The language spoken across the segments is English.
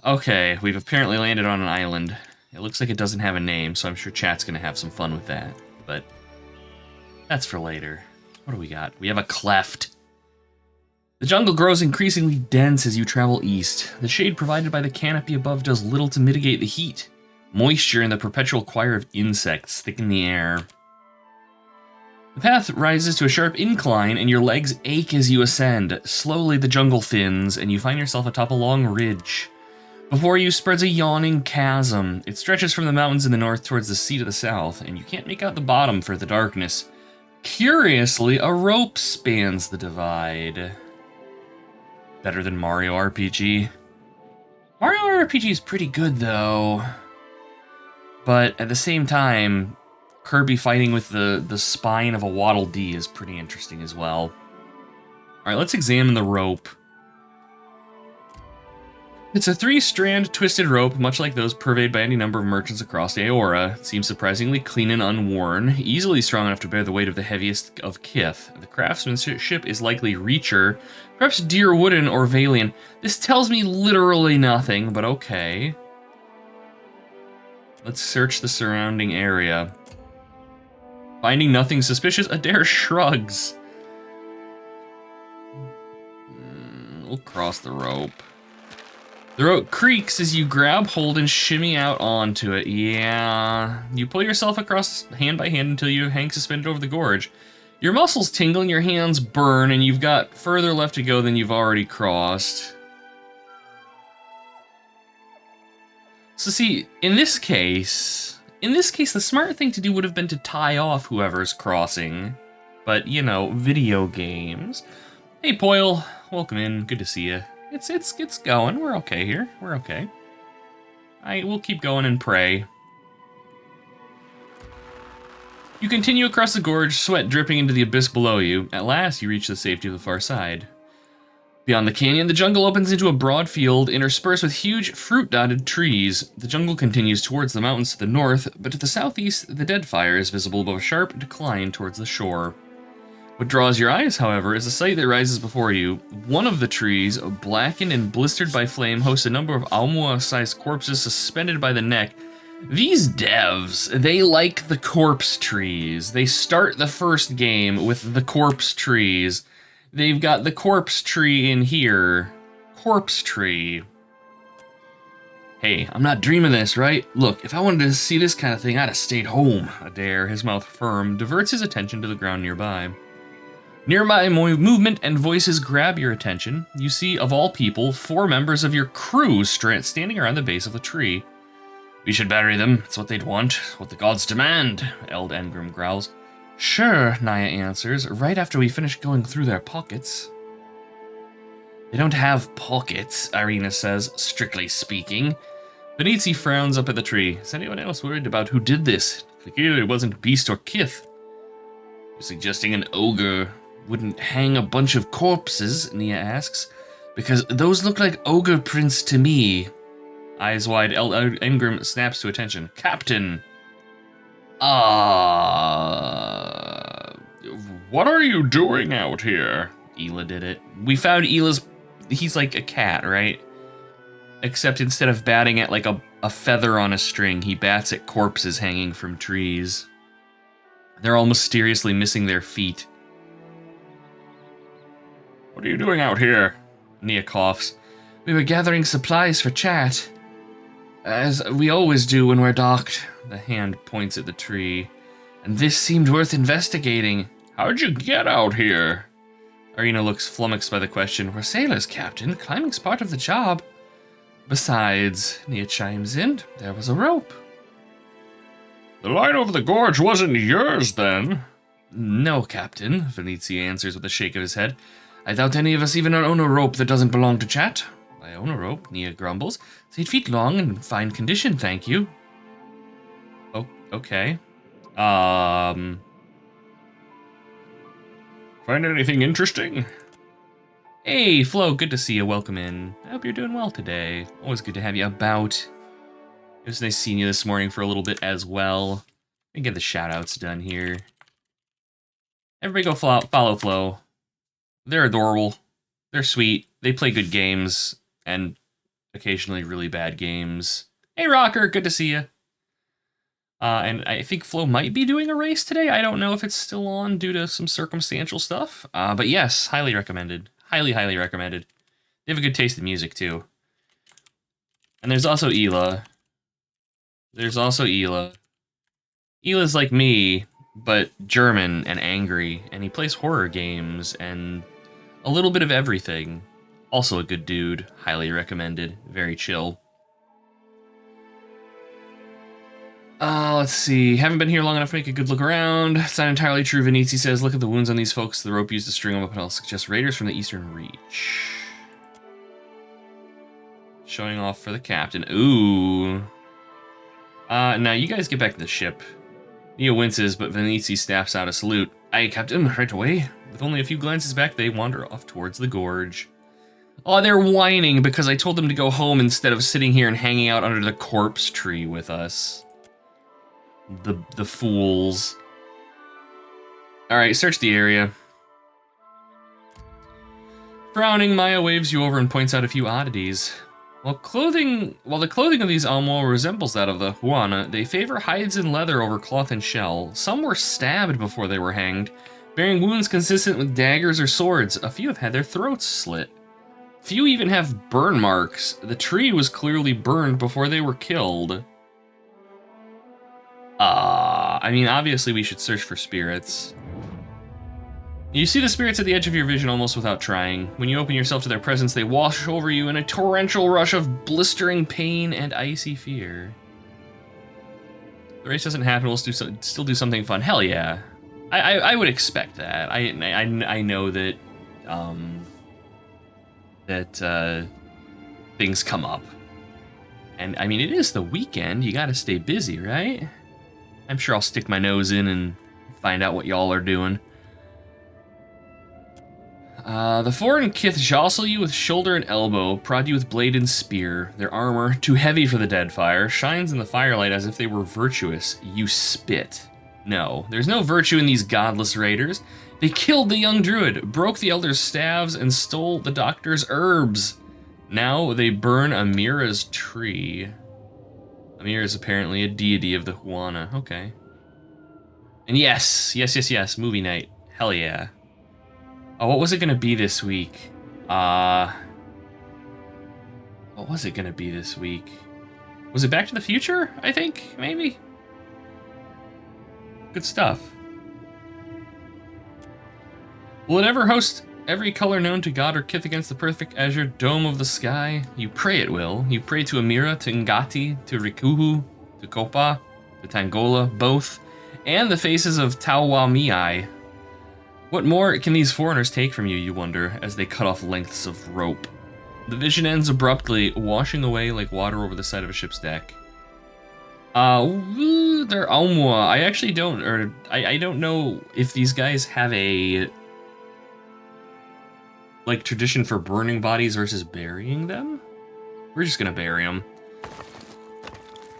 Okay, we've apparently landed on an island. It looks like it doesn't have a name, so I'm sure chat's gonna have some fun with that. But that's for later. What do we got? We have a cleft. The jungle grows increasingly dense as you travel east. The shade provided by the canopy above does little to mitigate the heat. Moisture and the perpetual choir of insects thicken the air. The path rises to a sharp incline, and your legs ache as you ascend. Slowly, the jungle thins, and you find yourself atop a long ridge. Before you spreads a yawning chasm. It stretches from the mountains in the north towards the sea to the south, and you can't make out the bottom for the darkness. Curiously, a rope spans the divide. Better than Mario RPG. Mario RPG is pretty good, though. But at the same time, Kirby fighting with the spine of a Waddle Dee is pretty interesting as well. Alright, let's examine the rope. It's a 3-strand twisted rope, much like those purveyed by any number of merchants across Aora. It seems surprisingly clean and unworn, easily strong enough to bear the weight of the heaviest of kith. The craftsmanship is likely Reacher, perhaps Deerwooden or Valian. This tells me literally nothing, but okay. Let's search the surrounding area. Finding nothing suspicious, Adair shrugs. We'll cross the rope. The rope creaks as you grab hold and shimmy out onto it. Yeah. You pull yourself across hand by hand until you hang suspended over the gorge. Your muscles tingle and your hands burn, and you've got further left to go than you've already crossed. So see, in this case, the smart thing to do would have been to tie off whoever's crossing. But, you know, video games. Hey, Poyle. Welcome in. Good to see you. It's going. We're okay here. We're okay. We'll keep going and pray. You continue across the gorge, sweat dripping into the abyss below you. At last, you reach the safety of the far side. Beyond the canyon, the jungle opens into a broad field interspersed with huge fruit-dotted trees. The jungle continues towards the mountains to the north, but to the southeast, the Deadfire is visible above a sharp decline towards the shore. What draws your eyes, however, is the sight that rises before you. One of the trees, blackened and blistered by flame, hosts a number of Aumua-sized corpses suspended by the neck. These devs, they like the corpse trees. They start the first game with the corpse trees. They've got the corpse tree in here. Corpse tree. Hey, I'm not dreaming this, right? Look, if I wanted to see this kind of thing, I'd have stayed home. Adair, his mouth firm, diverts his attention to the ground nearby. Nearby movement and voices grab your attention. You see, of all people, 4 members of your crew standing around the base of the tree. We should bury them. It's what they'd want. What the gods demand, Eld Engrim growls. Sure, Naya answers, right after we finish going through their pockets. They don't have pockets, Irina says, strictly speaking. Benizzi frowns up at the tree. Is anyone else worried about who did this? Clearly it wasn't beast or kith. You're suggesting an ogre wouldn't hang a bunch of corpses, Nia asks, because those look like ogre prints to me. Eyes wide, Engrim snaps to attention. Captain! What are you doing out here? Ela did it. We found he's like a cat, right? Except instead of batting at like a feather on a string, he bats at corpses hanging from trees. They're all mysteriously missing their feet. What are you doing out here? Nia coughs. We were gathering supplies for chat. As we always do when we're docked. The hand points at the tree. And this seemed worth investigating. How'd you get out here? Irina looks flummoxed by the question. We're sailors, Captain. Climbing's part of the job. Besides, Nia chimes in, there was a rope. The line over the gorge wasn't yours, then? No, Captain, Venezia answers with a shake of his head. I doubt any of us even own a rope that doesn't belong to chat. I own a rope, Nia grumbles. It's 8 feet long and in fine condition, thank you. Oh, okay. Find anything interesting? Hey, Flo, good to see you. Welcome in. I hope you're doing well today. Always good to have you about. It was nice seeing you this morning for a little bit as well. Let me get the shout-outs done here. Everybody go follow Flo. They're adorable. They're sweet. They play good games. And occasionally really bad games. Hey, Rocker, good to see you. And I think Flo might be doing a race today. I don't know if it's still on due to some circumstantial stuff. But yes, highly recommended. Highly, highly recommended. They have a good taste in music, too. And there's also Hila. There's also Hila. Hila's like me, but German and angry, and he plays horror games and a little bit of everything. Also a good dude. Highly recommended. Very chill. Let's see. Haven't been here long enough to make a good look around. It's not entirely true, Venezzi says. Look at the wounds on these folks. The rope used to string them up, and I'll suggest raiders from the Eastern Reach. Showing off for the captain. Ooh. Now you guys get back to the ship. Neo winces, but Venezzi snaps out a salute. Aye, Captain, right away. With only a few glances back, they wander off towards the gorge. Oh, they're whining because I told them to go home instead of sitting here and hanging out under the corpse tree with us. The fools. Alright, search the area. Frowning, Maya waves you over and points out a few oddities. While the clothing of these Amo resembles that of the Huana, they favor hides and leather over cloth and shell. Some were stabbed before they were hanged, bearing wounds consistent with daggers or swords. A few have had their throats slit. Few even have burn marks. The tree was clearly burned before they were killed. I mean, obviously we should search for spirits. You see the spirits at the edge of your vision almost without trying. When you open yourself to their presence, they wash over you in a torrential rush of blistering pain and icy fear. The race doesn't happen, we'll still do something fun. Hell yeah. I would expect that. I know that, things come up. And, I mean, it is the weekend, you gotta stay busy, right? I'm sure I'll stick my nose in and find out what y'all are doing. The foreign kith jostle you with shoulder and elbow, prod you with blade and spear. Their armor, too heavy for the dead fire, shines in the firelight as if they were virtuous. You spit. No, there's no virtue in these godless raiders. They killed the young druid, broke the elder's staves, and stole the doctor's herbs. Now they burn Amira's tree. Amira is apparently a deity of the Huana. Okay. And yes, movie night. Hell yeah. Oh, what was it gonna be this week? What was it gonna be this week? Was it Back to the Future? I think, maybe? Good stuff. Will it ever host every color known to God or kith against the perfect azure dome of the sky? You pray it will. You pray to Amira, to Ngati, to Rikuhu, to Kopa, to Tangola, both, and the faces of Tawamiai. What more can these foreigners take from you, you wonder, as they cut off lengths of rope? The vision ends abruptly, washing away like water over the side of a ship's deck. They're Aumwa. I actually don't, or I don't know if these guys have a, like, tradition for burning bodies versus burying them? We're just gonna bury them.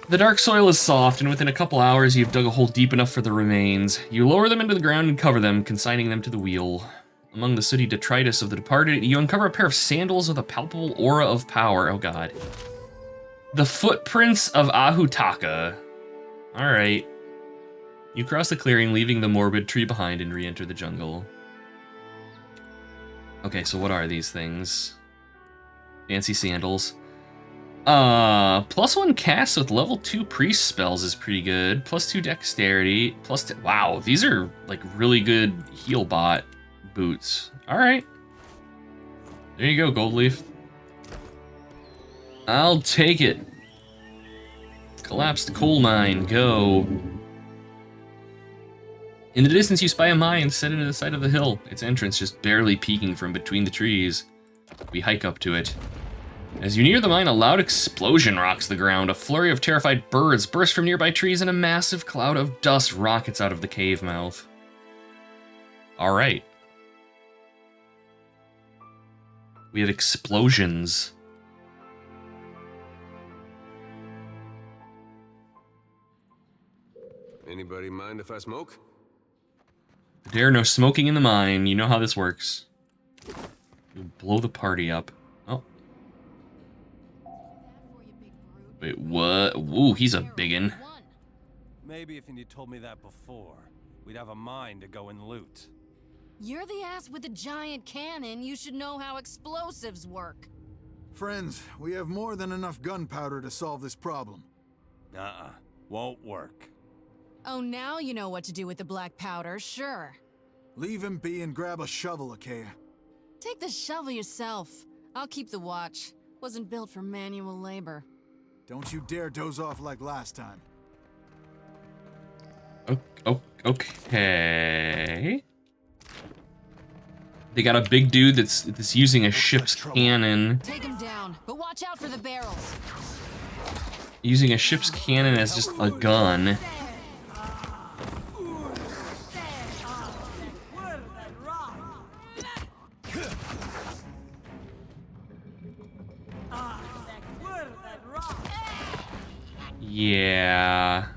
The dark soil is soft, and within a couple hours you've dug a hole deep enough for the remains. You lower them into the ground and cover them, consigning them to the wheel. Among the sooty detritus of the departed, you uncover a pair of sandals with a palpable aura of power. Oh god. The footprints of Ahutaka. Alright. You cross the clearing, leaving the morbid tree behind, and re-enter the jungle. Okay, so what are these things? Fancy sandals. +1 cast with level 2 priest spells is pretty good. +2 dexterity. Wow, these are like really good heal bot boots. Alright. There you go, Gold Leaf. I'll take it. Collapsed coal mine, go. In the distance you spy a mine set into the side of the hill, its entrance just barely peeking from between the trees. We hike up to it. As you near the mine, a loud explosion rocks the ground. A flurry of terrified birds burst from nearby trees, and a massive cloud of dust rockets out of the cave mouth. Alright. We have explosions. Anybody mind if I smoke? Dare no smoking in the mine. You know how this works. You'll blow the party up. Oh. Wait, what? Ooh, he's a biggin. Maybe if you'd told me that before, we'd have a mind to go and loot. You're the ass with the giant cannon. You should know how explosives work. Friends, we have more than enough gunpowder to solve this problem. Won't work. Oh, now you know what to do with the black powder, sure. Leave him be and grab a shovel, Achaia. Take the shovel yourself. I'll keep the watch. Wasn't built for manual labor. Don't you dare doze off like last time. Okay. They got a big dude that's using a ship's cannon. Take him down, but watch out for the barrels. Using a ship's cannon as just a gun. Yeah.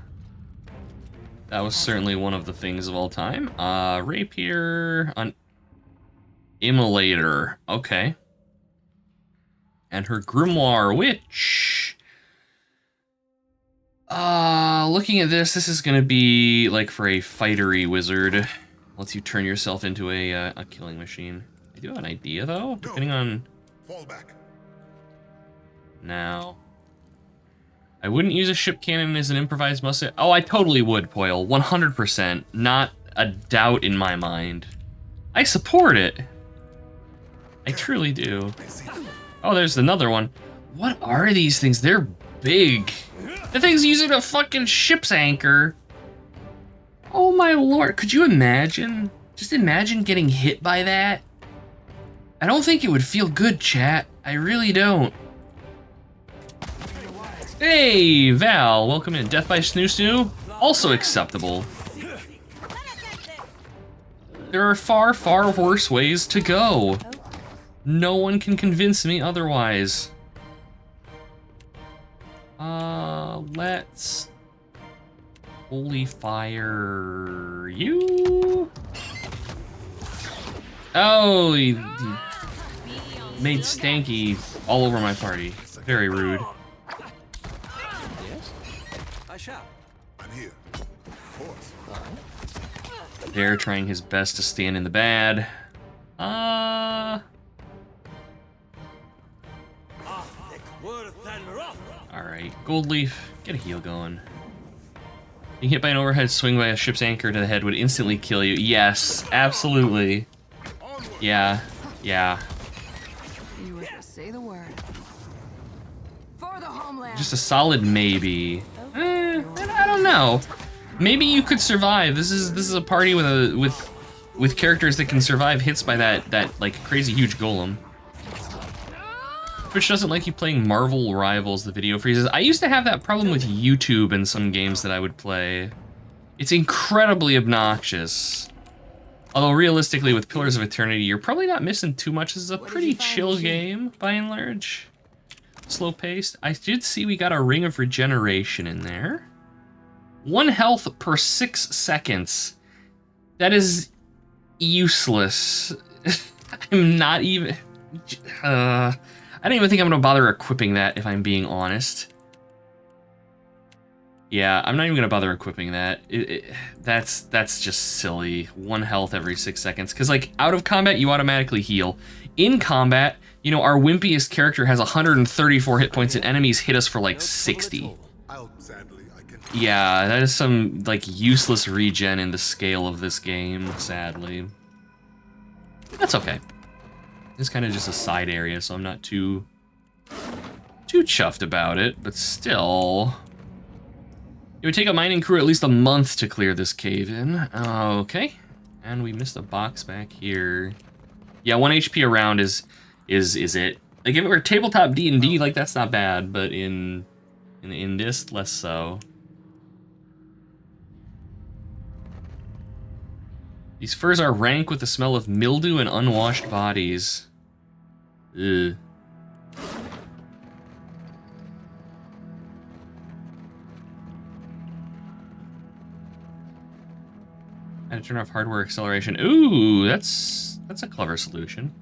That was certainly one of the things of all time. Rapier on Immolator. Okay. And her Grimoire, which... looking at this is gonna be like for a fightery wizard. Lets you turn yourself into a killing machine. I do have an idea though, depending on... Fall back. Now... I wouldn't use a ship cannon as an improvised musket. Oh, I totally would, Poyle. 100%. Not a doubt in my mind. I support it. I truly do. Oh, there's another one. What are these things? They're big. The thing's using a fucking ship's anchor. Oh my lord. Could you imagine? Just imagine getting hit by that. I don't think it would feel good, chat. I really don't. Hey, Val, welcome in. Death by Snoo Snoo, also acceptable. There are far, far worse ways to go. No one can convince me otherwise. Let's holy fire you. Oh, he made Stanky all over my party. Very rude. I'm here. Of course. They're trying his best to stand in the bad. Alright, Goldleaf, get a heal going. Being hit by an overhead swing by a ship's anchor to the head would instantly kill you. Yes, absolutely. Yeah, yeah. You were to say the word. For the homeland. Just a solid maybe. I don't know. Maybe you could survive. This is a party with characters that can survive hits by that like crazy huge golem. Twitch doesn't like you playing Marvel Rivals, the video freezes. I used to have that problem with YouTube in some games that I would play. It's incredibly obnoxious. Although realistically, with Pillars of Eternity, you're probably not missing too much. This is a pretty chill game, by and large. Slow paced. I did see we got a Ring of Regeneration in there. 1 health per 6 seconds. That is useless. I'm not even... I don't even think I'm gonna bother equipping that, if I'm being honest. Yeah, I'm not even gonna bother equipping that. That's just silly. 1 health every 6 seconds. Because, like, out of combat, you automatically heal. In combat, you know, our wimpiest character has 134 hit points, and enemies hit us for, like, 60. Yeah, that is some, like, useless regen in the scale of this game, sadly. That's okay. It's kind of just a side area, so I'm not too chuffed about it, but still. It would take a mining crew at least a month to clear this cave in. Okay. And we missed a box back here. Yeah, 1 HP around is it. Like, if it were tabletop D&D, like, that's not bad, but in this, less so. These furs are rank with the smell of mildew and unwashed bodies. Ugh. I had to turn off hardware acceleration. Ooh, that's a clever solution.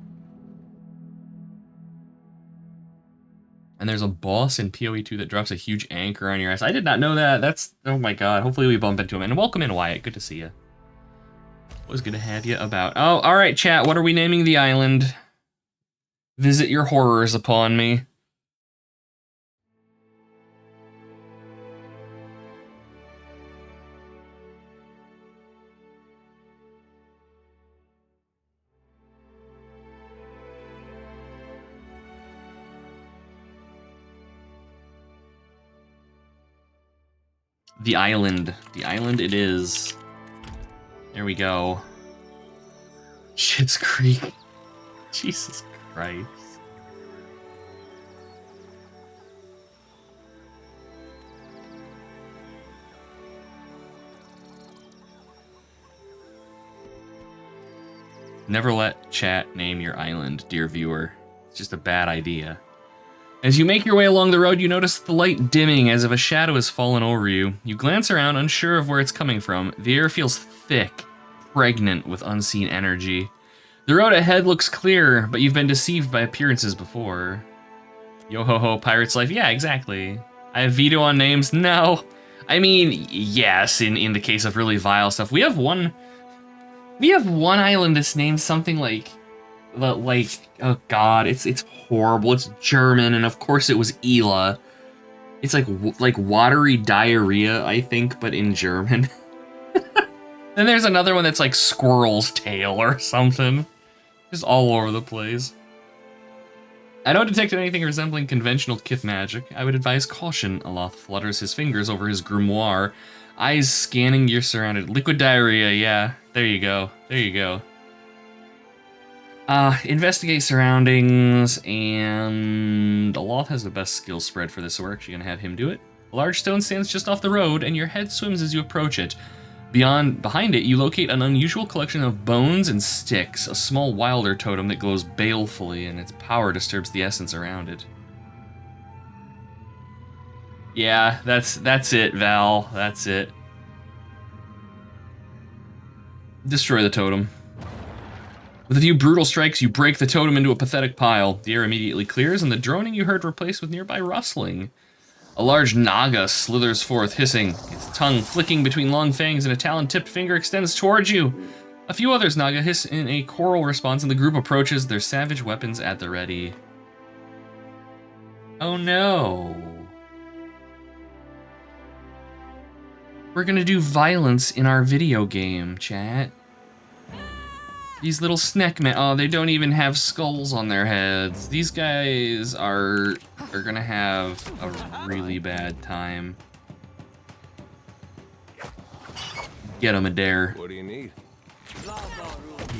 And And there's a boss in PoE 2 that drops a huge anchor on your ass. I did not know that. That's, oh my god. Hopefully we bump into him. And welcome in, Wyatt. Good to see you. Was good to have you about. Oh, alright, chat. What are we naming the island? Visit your horrors upon me. The island. The island it is. There we go. Schitt's Creek. Jesus Christ. Never let chat name your island, dear viewer. It's just a bad idea. As you make your way along the road, you notice the light dimming as if a shadow has fallen over you. You glance around, unsure of where it's coming from. The air feels thick, pregnant with unseen energy. The road ahead looks clear, but you've been deceived by appearances before. Yo-ho-ho, pirate's life. Yeah, exactly. I have veto on names? No. I mean, yes, in the case of really vile stuff. We have one island that's named something like, oh god, it's horrible. It's German, and of course it was Ela. It's like watery diarrhea, I think, but in German. Then there's another one that's like Squirrel's Tail or something. Just all over the place. I don't detect anything resembling conventional Kith magic. I would advise caution. Aloth flutters his fingers over his grimoire, eyes scanning your surrounded. Liquid diarrhea, yeah. There you go. There you go. Investigate surroundings, and Aloth has the best skill spread for this, so we're actually going to have him do it. A large stone stands just off the road, and your head swims as you approach it. Behind it, you locate an unusual collection of bones and sticks, a small wilder totem that glows balefully, and its power disturbs the essence around it. Yeah, that's it, Val. That's it. Destroy the totem. With a few brutal strikes, you break the totem into a pathetic pile. The air immediately clears, and the droning you heard replaced with nearby rustling. A large naga slithers forth, hissing. Its tongue flicking between long fangs and a talon-tipped finger extends towards you. A few others naga hiss in a choral response, and the group approaches, their savage weapons at the ready. Oh no. We're gonna do violence in our video game, chat. These little snack men, oh, they don't even have skulls on their heads. These guys are gonna have a really bad time. Get him, Adair. What do you need?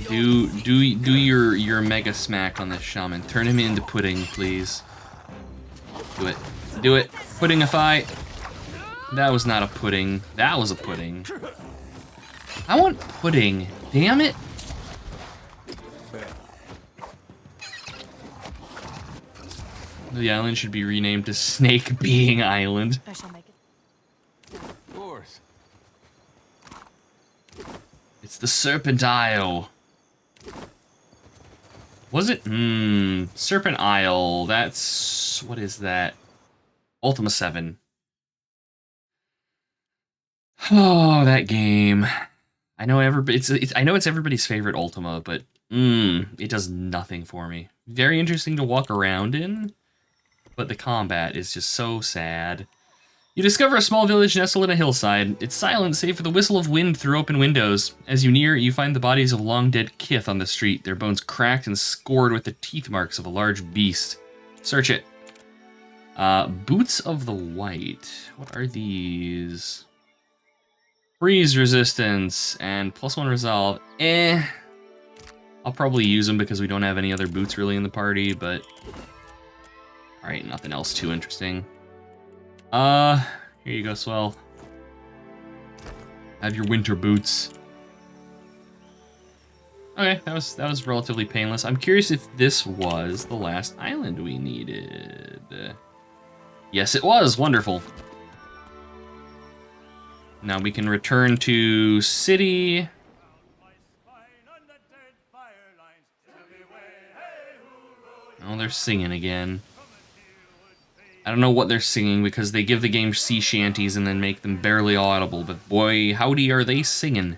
Do your mega smack on this shaman. Turn him into pudding, please. Do it. Do it. Puddingify. That was not a pudding. That was a pudding. I want pudding. Damn it. The island should be renamed to Snake Being Island. I shall make it. Of course. It's the Serpent Isle. Was it? Serpent Isle. That's... what is that? Ultima 7. Oh, that game. I know I know it's everybody's favorite Ultima, but it does nothing for me. Very interesting to walk around in, but the combat is just so sad. You discover a small village nestled in a hillside. It's silent save for the whistle of wind through open windows. As you near, you find the bodies of long-dead kith on the street, their bones cracked and scored with the teeth marks of a large beast. Search it. Boots of the White. What are these? Freeze resistance and +1 resolve. I'll probably use them because we don't have any other boots really in the party, but... alright, nothing else too interesting. Here you go, Swell. Have your winter boots. Okay, that was relatively painless. I'm curious if this was the last island we needed. Yes, it was. Wonderful. Now we can return to city. Oh, they're singing again. I don't know what they're singing because they give the game sea shanties and then make them barely audible, but boy, howdy are they singing.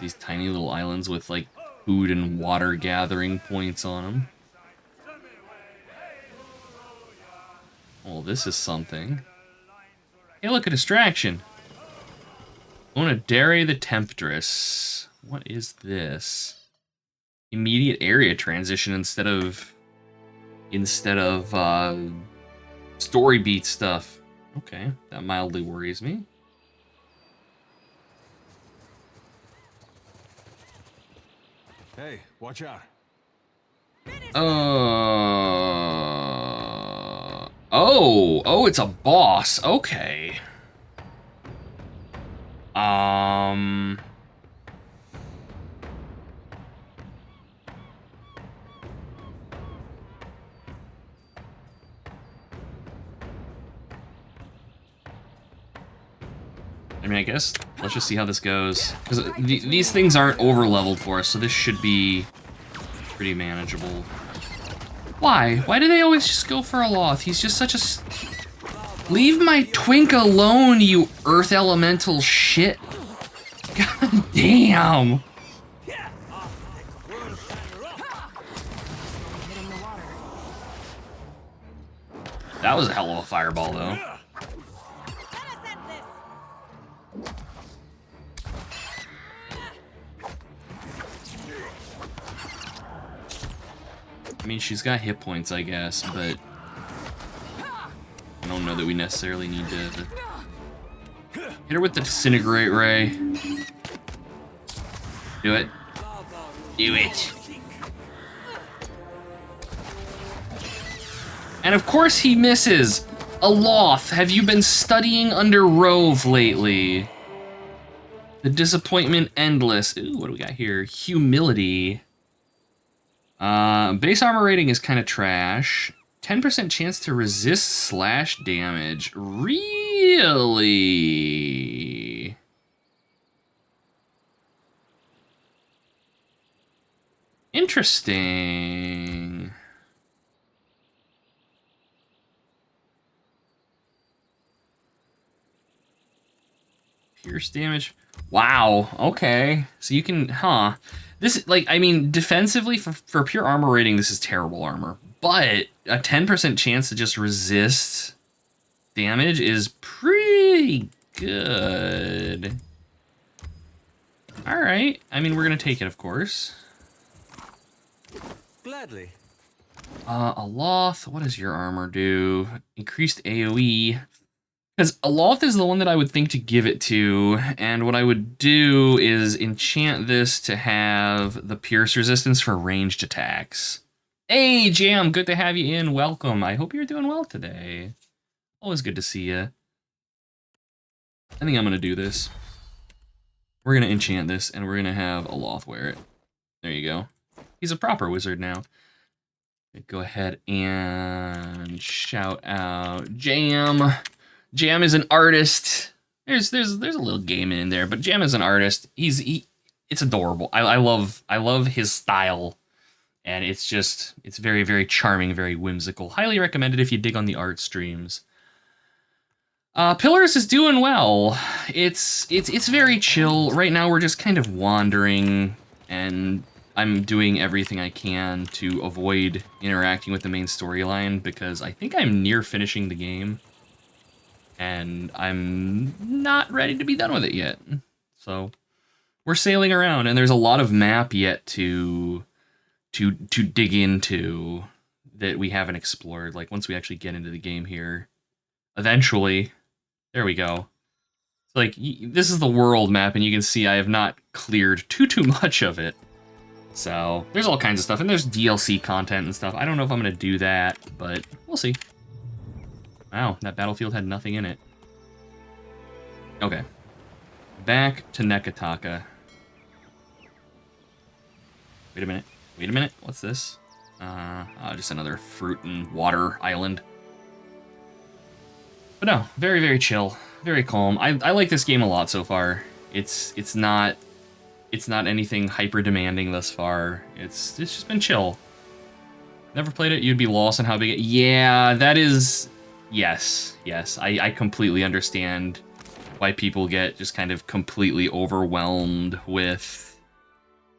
These tiny little islands with like food and water gathering points on them. Oh, this is something. Hey, look, a distraction. Onodere the Temptress. What is this? Immediate area transition instead of story beat stuff. Okay, that mildly worries me. Hey, watch out. Oh, it's a boss. Okay. I mean, I guess let's just see how this goes. Because these things aren't over-leveled for us, so this should be pretty manageable. Why? Why do they always just go for Aloth? He's just such a... Leave my twink alone, you earth elemental shit. God damn. That was a hell of a fireball, though. I mean, she's got hit points, I guess, but I don't know that we necessarily need to hit her with the Disintegrate Ray. Do it. Do it. And of course he misses. Aloth, have you been studying under Rove lately? The disappointment endless. Ooh, what do we got here? Humility. Base armor rating is kind of trash. 10% chance to resist slash damage. Really? Interesting. Pierce damage. Wow, okay. So you can, This, like, I mean, defensively, for pure armor rating, this is terrible armor. But a 10% chance to just resist damage is pretty good. Alright. I mean, we're gonna take it, of course. Gladly. Aloth, what does your armor do? Increased AoE. Because Aloth is the one that I would think to give it to, and what I would do is enchant this to have the pierce resistance for ranged attacks. Hey, Jam, good to have you in. Welcome. I hope you're doing well today. Always good to see you. I think I'm going to do this. We're going to enchant this, and we're going to have Aloth wear it. There you go. He's a proper wizard now. Go ahead and shout out Jam. Jam is an artist. There's a little gaming in there, but Jam is an artist. It's adorable. I love his style, and it's very, very charming, very whimsical. Highly recommended if you dig on the art streams. Pillars is doing well. It's very chill. Right now we're just kind of wandering, and I'm doing everything I can to avoid interacting with the main storyline because I think I'm near finishing the game. And I'm not ready to be done with it yet. So we're sailing around, and there's a lot of map yet to dig into that we haven't explored. Like once we actually get into the game here, eventually, there we go. So like this is the world map, and you can see I have not cleared too much of it. So there's all kinds of stuff, and there's DLC content and stuff. I don't know if I'm gonna do that, but we'll see. Wow, that battlefield had nothing in it. Okay. Back to Neketaka. Wait a minute. What's this? Just another fruit and water island. But no, very, very chill. Very calm. I like this game a lot so far. It's not anything hyper demanding thus far. It's just been chill. Never played it, you'd be lost on how big it... Yeah, that is... Yes. I completely understand why people get just kind of completely overwhelmed with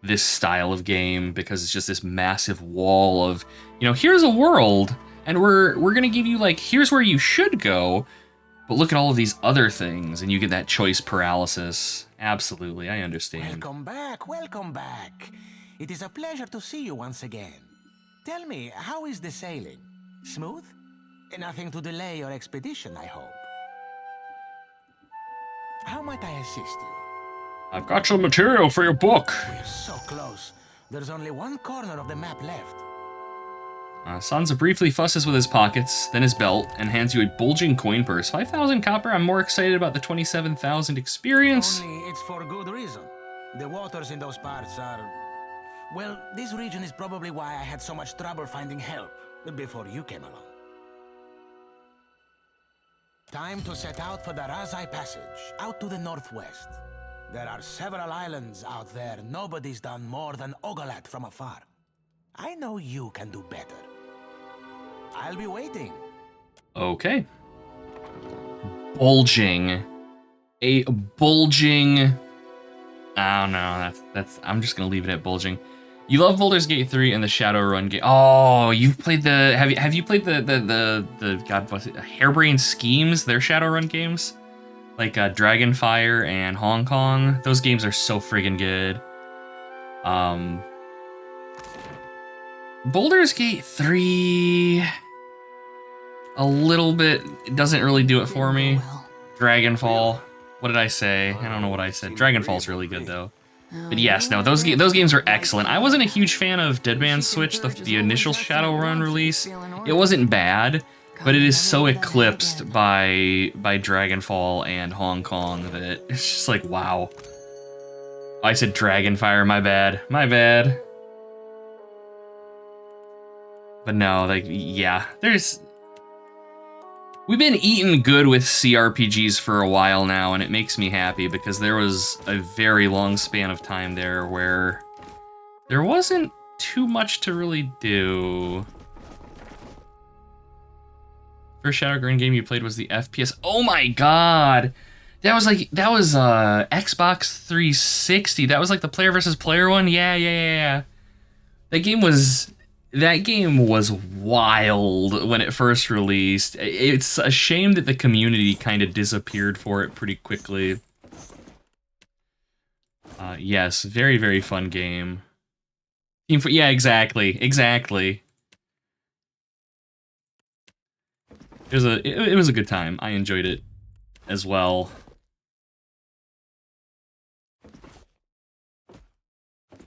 this style of game, because it's just this massive wall of, you know, here's a world, and we're gonna give you, like, here's where you should go, but look at all of these other things, and you get that choice paralysis. Absolutely, I understand. Welcome back. It is a pleasure to see you once again. Tell me, how is the sailing? Smooth? Nothing to delay your expedition, I hope. How might I assist you? I've got some material for your book. We're so close. There's only one corner of the map left. Sansa briefly fusses with his pockets, then his belt, and hands you a bulging coin purse. 5,000 copper? I'm more excited about the 27,000 experience. Only it's for good reason. The waters in those parts are... Well, this region is probably why I had so much trouble finding help before you came along. Time to set out for the Razai Passage, out to the northwest. There are several islands out there nobody's done more than Ogolat from afar. I know you can do better. I'll be waiting. Okay. Bulging. A bulging... I don't know, that's I'm just gonna leave it at bulging. You love Baldur's Gate 3 and the Shadowrun game. Oh, you've played the... Have you played the God, what's it? Harebrained Schemes, their Shadowrun games? Like Dragonfire and Hong Kong. Those games are so friggin' good. Baldur's Gate 3... A little bit... It doesn't really do it for me. Dragonfall. What did I say? I don't know what I said. Dragonfall's really good, though. But yes, no, those games are excellent. I wasn't a huge fan of Dead Man's Switch, the initial Shadowrun release. It wasn't bad, but it is so eclipsed by Dragonfall and Hong Kong that it's just like, wow. I said Dragonfire, my bad. But no, like, yeah, we've been eating good with CRPGs for a while now, and it makes me happy because there was a very long span of time there where there wasn't too much to really do. First Shadowrun game you played was the FPS. Oh my god! That was Xbox 360. That was like the player versus player one? Yeah. That game was wild when it first released. It's a shame that the community kind of disappeared for it pretty quickly. Yes, very, very fun game. Yeah, exactly. It was a good time. I enjoyed it as well.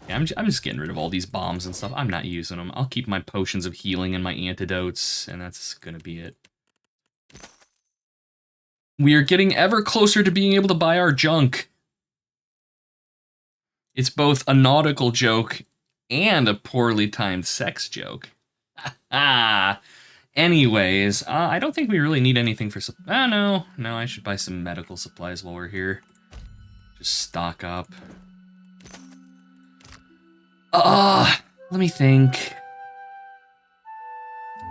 Yeah, I'm just getting rid of all these bombs and stuff. I'm not using them. I'll keep my potions of healing and my antidotes, and that's gonna be it. We are getting ever closer to being able to buy our junk. It's both a nautical joke and a poorly timed sex joke. Anyways, I don't think we really need anything for... No, I should buy some medical supplies while we're here. Just stock up. Let me think.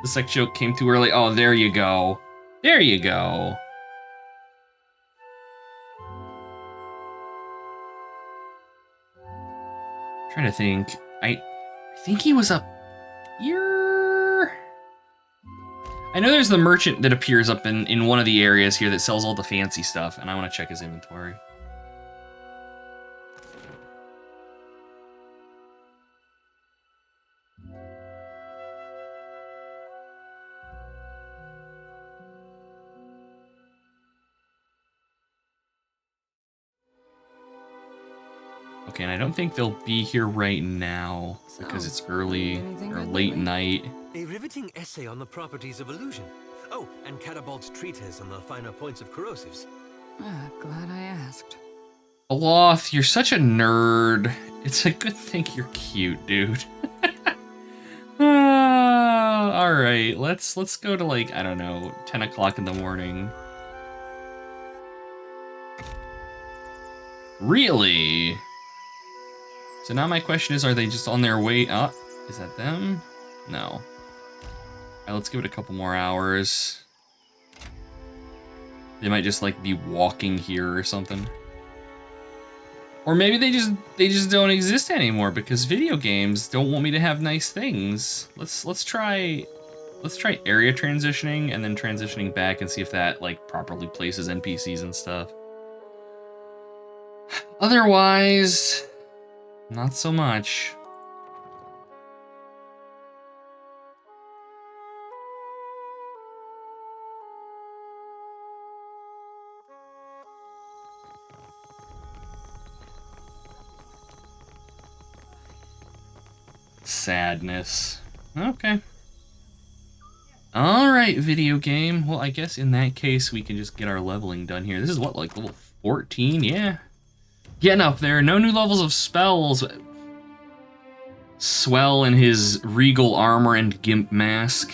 The sex joke came too early. Oh, there you go. Trying to think. I think he was up here. I know there's the merchant that appears up in one of the areas here that sells all the fancy stuff, and I want to check his inventory. Okay, and I don't think they'll be here right now because it's early or late night. A riveting essay on the properties of illusion. Oh, and Catabolt's treatise on the finer points of corrosives. Glad I asked. Aloth, you're such a nerd. It's a good thing you're cute, dude. All right, let's go to, like, I don't know, 10 o'clock in the morning. Really? So now my question is, are they just on their way up? Is that them? No. All right, let's give it a couple more hours. They might just like be walking here or something. Or maybe they just don't exist anymore because video games don't want me to have nice things. Let's try area transitioning and then transitioning back and see if that like properly places NPCs and stuff. Otherwise, not so much. Sadness. Okay. Alright, video game. Well, I guess in that case, we can just get our leveling done here. This is what, like level 14? Yeah. Getting up there. No new levels of spells. Swell in his regal armor and gimp mask.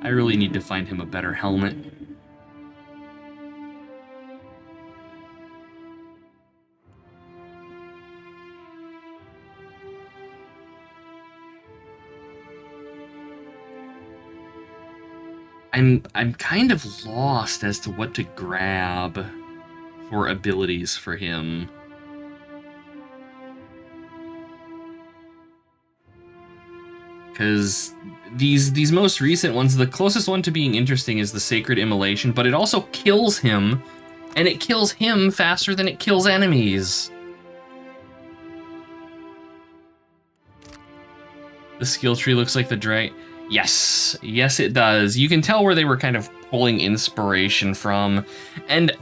I really need to find him a better helmet. I'm kind of lost as to what to grab for abilities for him. Because these most recent ones, the closest one to being interesting is the Sacred Immolation, but it also kills him, and it kills him faster than it kills enemies. The skill tree looks like the dragon. Yes, yes it does. You can tell where they were kind of pulling inspiration from, and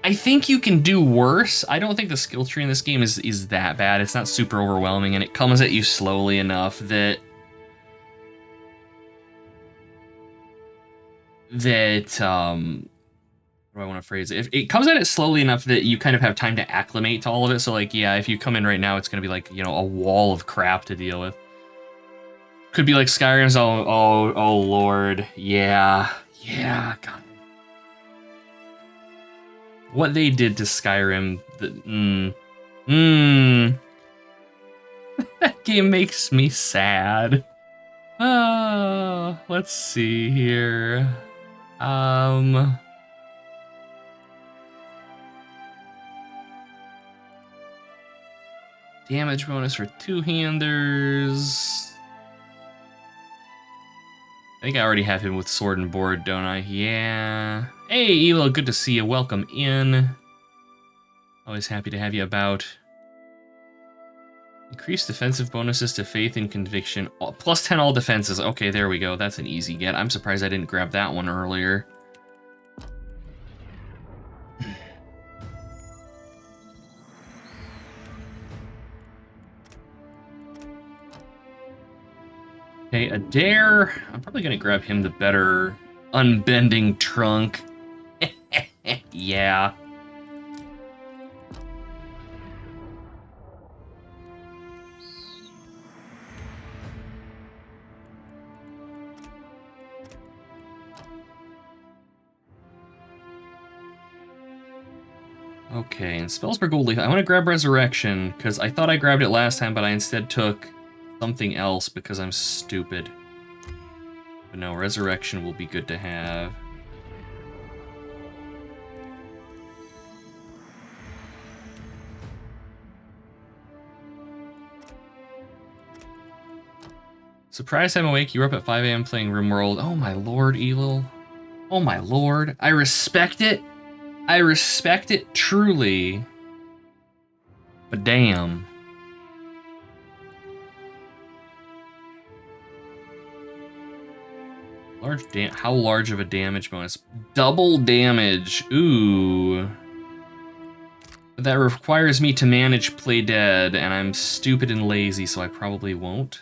I think you can do worse. I don't think the skill tree in this game is that bad. It's not super overwhelming, and it comes at you slowly enough that how do I want to phrase it? If it comes at it slowly enough that you kind of have time to acclimate to all of it. So like, yeah, if you come in right now, it's gonna be like, you know, a wall of crap to deal with. Could be like Skyrim's, oh Lord, yeah, God. What they did to Skyrim, that game makes me sad. Let's see here. Damage bonus for two-handers. I think I already have him with sword and board, don't I? Yeah. Hey, Elo, good to see you. Welcome in. Always happy to have you about. Increase defensive bonuses to faith and conviction. Oh, plus 10 all defenses. Okay, there we go. That's an easy get. I'm surprised I didn't grab that one earlier. Okay, Adair. I'm probably gonna grab him the better unbending trunk. Yeah. Okay, and spells per gold leaf. I want to grab Resurrection, because I thought I grabbed it last time, but I instead took something else because I'm stupid. But no, Resurrection will be good to have. Surprised I'm awake. You were up at 5 a.m. playing RimWorld. Oh my lord, Elil. Oh my lord. I respect it. I respect it truly. But damn. How large of a damage bonus? Double damage. Ooh. That requires me to manage Play Dead, and I'm stupid and lazy, so I probably won't.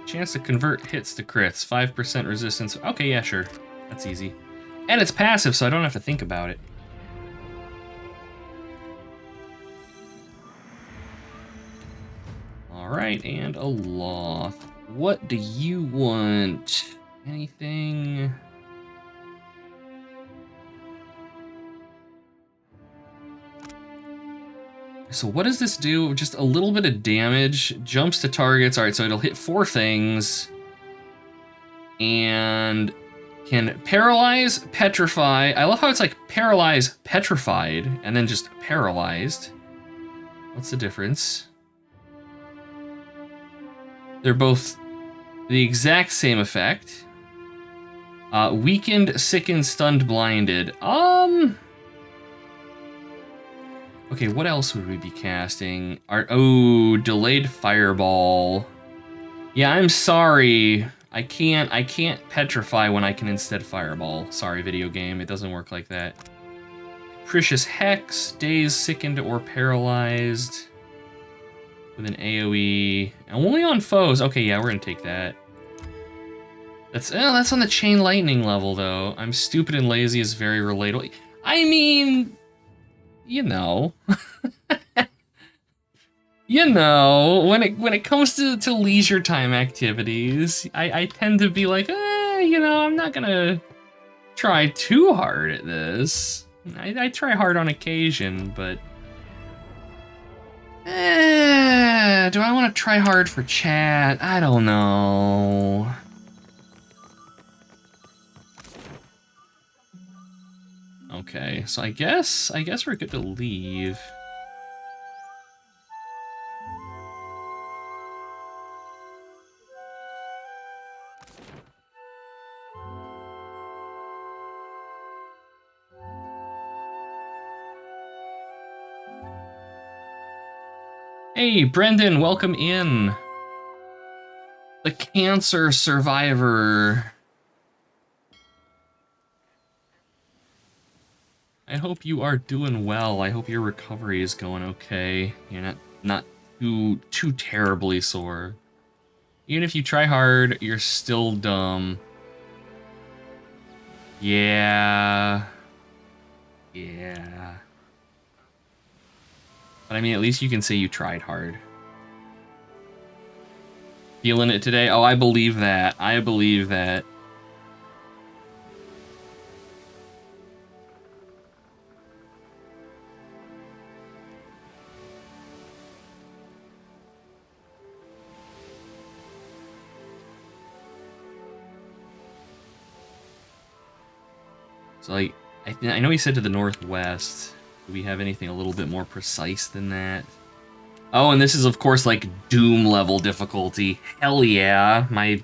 Chance to convert hits to crits. 5% resistance. Okay, yeah, sure. That's easy. And it's passive, so I don't have to think about it. Alright, and a Loth. What do you want? Anything? So what does this do? Just a little bit of damage. Jumps to targets. Alright, so it'll hit 4 things. And can paralyze, petrify. I love how it's like paralyze, petrified, and then just paralyzed. What's the difference? They're both the exact same effect. Weakened, sickened, stunned, blinded. Okay, what else would we be casting? Delayed fireball. Yeah, I'm sorry. I can't petrify when I can instead fireball. Sorry, video game, it doesn't work like that. Capricious Hex, dazed, sickened, or paralyzed. With an AoE. Only on foes. Okay, yeah, we're gonna take that. That's on the chain lightning level though. I'm stupid and lazy is very relatable. I mean, you know. You know, when it comes to leisure time activities, I tend to be like, you know, I'm not gonna try too hard at this. I try hard on occasion, but do I want to try hard for chat? I don't know. Okay, so I guess we're good to leave. Hey, Brendan, welcome in. The cancer survivor. I hope you are doing well. I hope your recovery is going okay. You're not too terribly sore. Even if you try hard, you're still dumb. Yeah. Yeah. But I mean, at least you can say you tried hard. Feeling it today? Oh, I believe that. I believe that. So, like, I know he said to the northwest. Do we have anything a little bit more precise than that? Oh, and this is, of course, like, Doom level difficulty. Hell yeah. My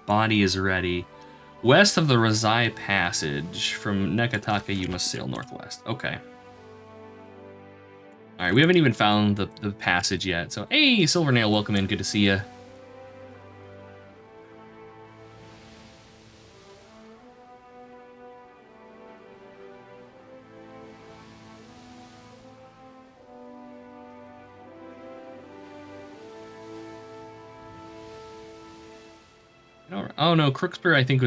body is ready. West of the Razai Passage. From Nekataka, you must sail northwest. Okay. Alright, we haven't even found the passage yet. So, hey, Silvernail, welcome in. Good to see you. Oh no, Crooksbury I think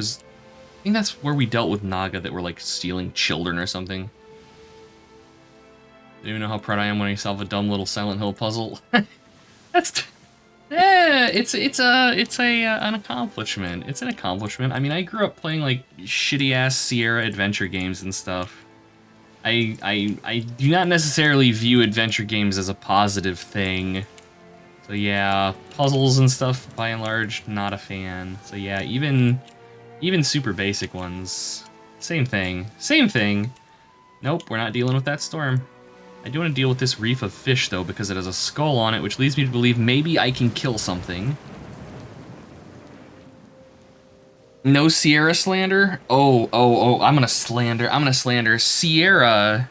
that's where we dealt with Naga that were like stealing children or something. Don't even know how proud I am when I solve a dumb little Silent Hill puzzle. It's an accomplishment. It's an accomplishment. I mean, I grew up playing like shitty ass Sierra adventure games and stuff. I do not necessarily view adventure games as a positive thing. So yeah, puzzles and stuff, by and large, not a fan. So yeah, even super basic ones, same thing. Same thing. Nope, we're not dealing with that storm. I do want to deal with this reef of fish, though, because it has a skull on it, which leads me to believe maybe I can kill something. No Sierra slander? Oh, I'm gonna slander. Sierra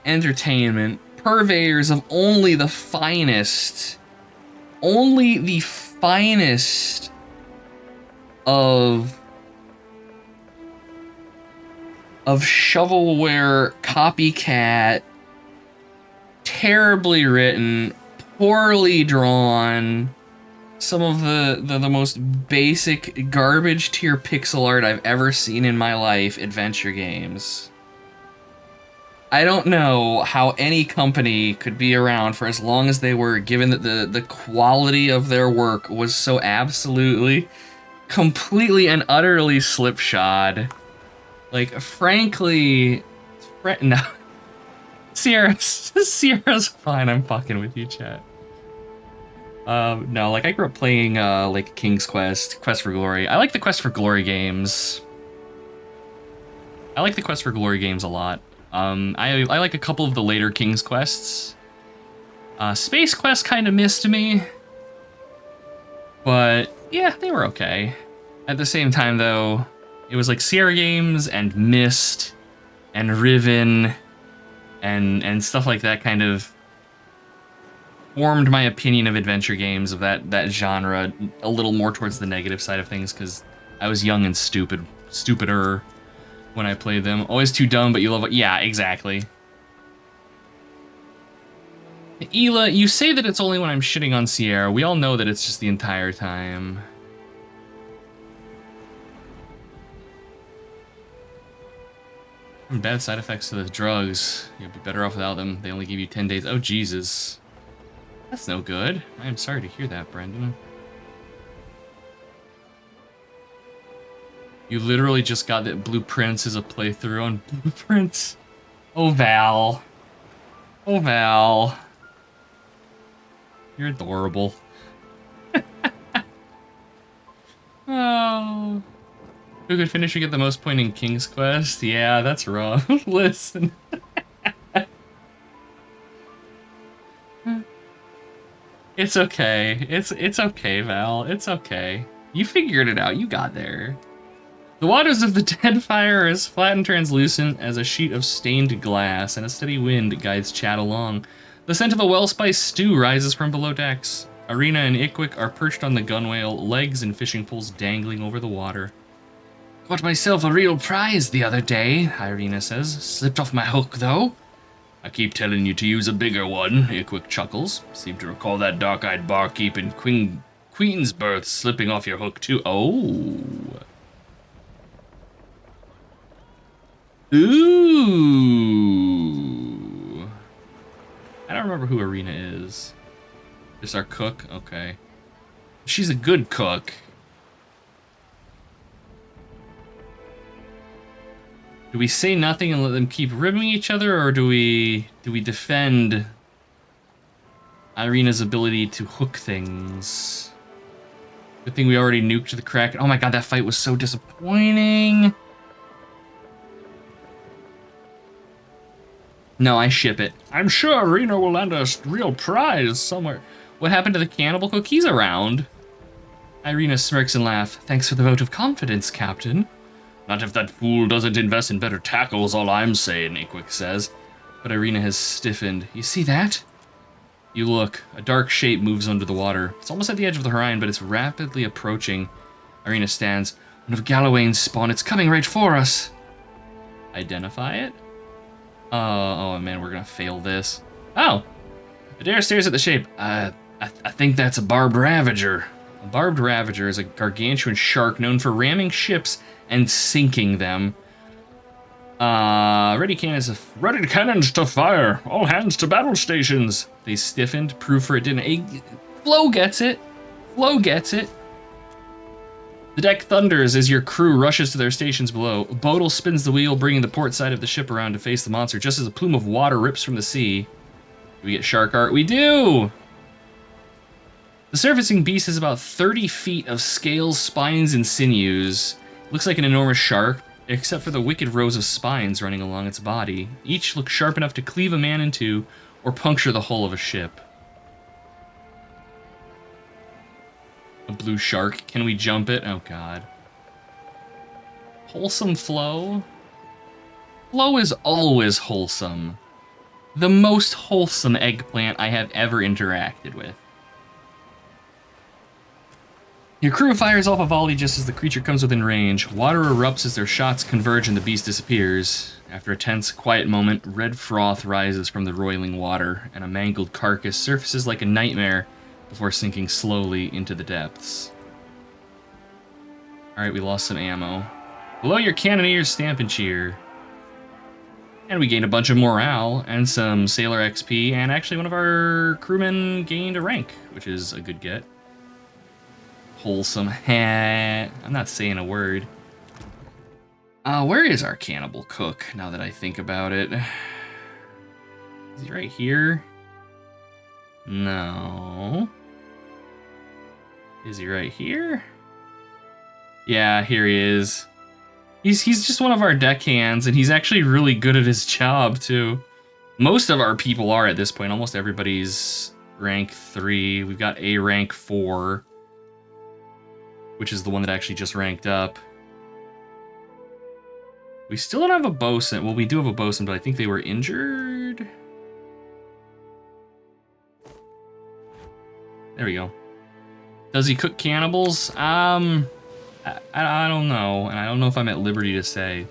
Entertainment. Purveyors of only the finest of shovelware copycat, terribly written, poorly drawn, some of the most basic garbage tier pixel art I've ever seen in my life adventure games. I don't know how any company could be around for as long as they were, given that the quality of their work was so absolutely, completely and utterly slipshod. Like, frankly, no. Sierra's fine. I'm fucking with you, chat. No, like, I grew up playing, like, King's Quest, Quest for Glory. I like the Quest for Glory games. I like the Quest for Glory games a lot. I like a couple of the later King's Quests. Space Quest kind of missed me. But, yeah, they were okay. At the same time, though, it was like Sierra Games and Myst and Riven and stuff like that kind of formed my opinion of adventure games of that genre a little more towards the negative side of things, because I was young and stupider when I played them. Always too dumb, but you love it. Yeah, exactly. Ela, you say that it's only when I'm shitting on Sierra. We all know that it's just the entire time. Bad side effects to the drugs. You'll be better off without them. They only give you 10 days. Oh, Jesus. That's no good. I am sorry to hear that, Brendan. You literally just got that Blueprints is a playthrough on Blueprints. Oh, Val. Oh, Val. You're adorable. Oh. Who could finish and get the most point in King's Quest? Yeah, that's rough. Listen. It's okay. It's okay, Val. It's okay. You figured it out. You got there. The waters of the dead fire are as flat and translucent as a sheet of stained glass, and a steady wind guides Chad along. The scent of a well-spiced stew rises from below decks. Irina and Ikwick are perched on the gunwale, legs and fishing poles dangling over the water. Caught myself a real prize the other day, Irina says. Slipped off my hook, though. I keep telling you to use a bigger one, Ikwick chuckles. Seem to recall that dark-eyed barkeep in Queensberth slipping off your hook, too. Oh. Ooh. I don't remember who Irina is. Just our cook? Okay. She's a good cook. Do we say nothing and let them keep ribbing each other, or do we defend Irina's ability to hook things? Good thing we already nuked the Kraken. Oh my god, that fight was so disappointing. No, I ship it. I'm sure Irina will land a real prize somewhere. What happened to the cannibal cook? He's around. Irina smirks and laughs. Thanks for the vote of confidence, Captain. Not if that fool doesn't invest in better tackles, all I'm saying, Ikwick says. But Irina has stiffened. You see that? You look. A dark shape moves under the water. It's almost at the edge of the horizon, but it's rapidly approaching. Irina stands. One of Gallowayne's spawn. It's coming right for us. Identify it? Oh man, we're gonna fail this. Oh! Adair stares at the shape. I think that's a barbed ravager. A barbed ravager is a gargantuan shark known for ramming ships and sinking them. Ready cannons to fire. All hands to battle stations. They stiffened. Proof for it didn't. Flo gets it. Flo gets it. The deck thunders as your crew rushes to their stations below. Bodil spins the wheel, bringing the port side of the ship around to face the monster, just as a plume of water rips from the sea. Do we get shark art? We do! The surfacing beast has about 30 feet of scales, spines, and sinews. Looks like an enormous shark, except for the wicked rows of spines running along its body. Each look sharp enough to cleave a man in two or puncture the hull of a ship. A blue shark. Can we jump it? Oh, God. Wholesome Flo? Flo is always wholesome. The most wholesome eggplant I have ever interacted with. Your crew fires off a volley just as the creature comes within range. Water erupts as their shots converge and the beast disappears. After a tense, quiet moment, red froth rises from the roiling water, and a mangled carcass surfaces like a nightmare before sinking slowly into the depths. Alright, we lost some ammo. Below your cannoneers stamp and cheer. And we gained a bunch of morale and some sailor XP, and actually one of our crewmen gained a rank, which is a good get. Wholesome. I'm not saying a word. Where is our cannibal cook, now that I think about it? Is he right here? No. Is he right here? Yeah, here he is. He's just one of our deckhands, and he's actually really good at his job, too. Most of our people are at this point. Almost everybody's rank 3. We've got a rank 4, which is the one that actually just ranked up. We still don't have a bosun. Well, we do have a bosun, but I think they were injured. There we go. Does he cook cannibals? I don't know, and I don't know if I'm at liberty to say.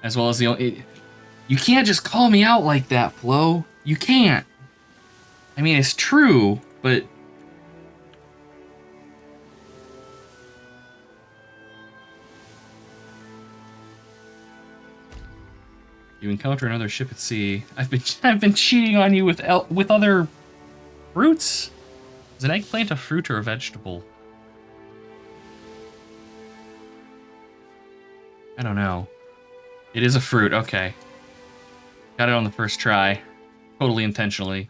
As well as you can't just call me out like that, Flo. You can't. I mean, it's true, but you encounter another ship at sea. I've been cheating on you with other fruits. Is an eggplant a fruit or a vegetable? I don't know. It is a fruit, okay. Got it on the first try. Totally intentionally.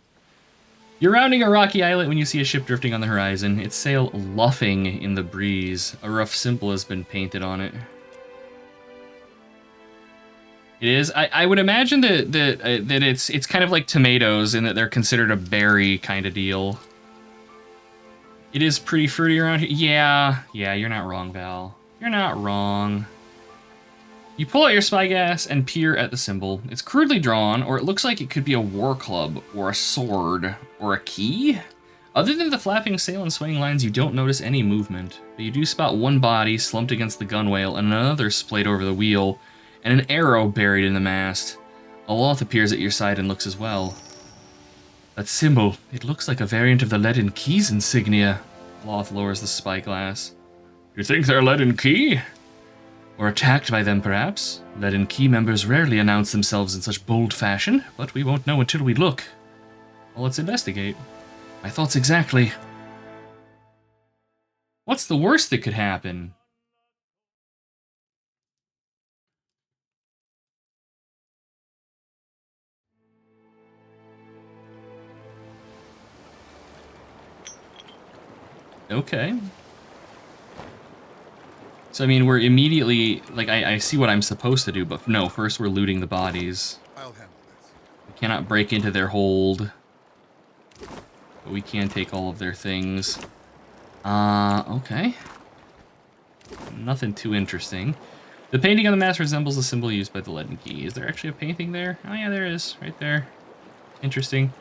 You're rounding a rocky islet when you see a ship drifting on the horizon. Its sail luffing in the breeze. A rough symbol has been painted on it. It is. I would imagine that it's kind of like tomatoes in that they're considered a berry kind of deal. It is pretty fruity around here. Yeah, you're not wrong, Val. You're not wrong. You pull out your spy gas and peer at the symbol. It's crudely drawn, or it looks like it could be a war club, or a sword, or a key. Other than the flapping sail and swaying lines, you don't notice any movement, but you do spot one body slumped against the gunwale and another splayed over the wheel, and an arrow buried in the mast. A Loth appears at your side and looks as well. That symbol, it looks like a variant of the Leaden Key's insignia. Loth lowers the spyglass. You think they're Leaden Key? Or attacked by them, perhaps? Leaden Key members rarely announce themselves in such bold fashion, but we won't know until we look. Well, let's investigate. My thoughts exactly. What's the worst that could happen? Okay. So, I mean, we're immediately, like, I see what I'm supposed to do, but no, first we're looting the bodies. I'll handle this. We cannot break into their hold. But we can take all of their things. Okay. Nothing too interesting. The painting on the mast resembles the symbol used by the Leaden Key. Is there actually a painting there? Oh yeah, there is, right there. Interesting.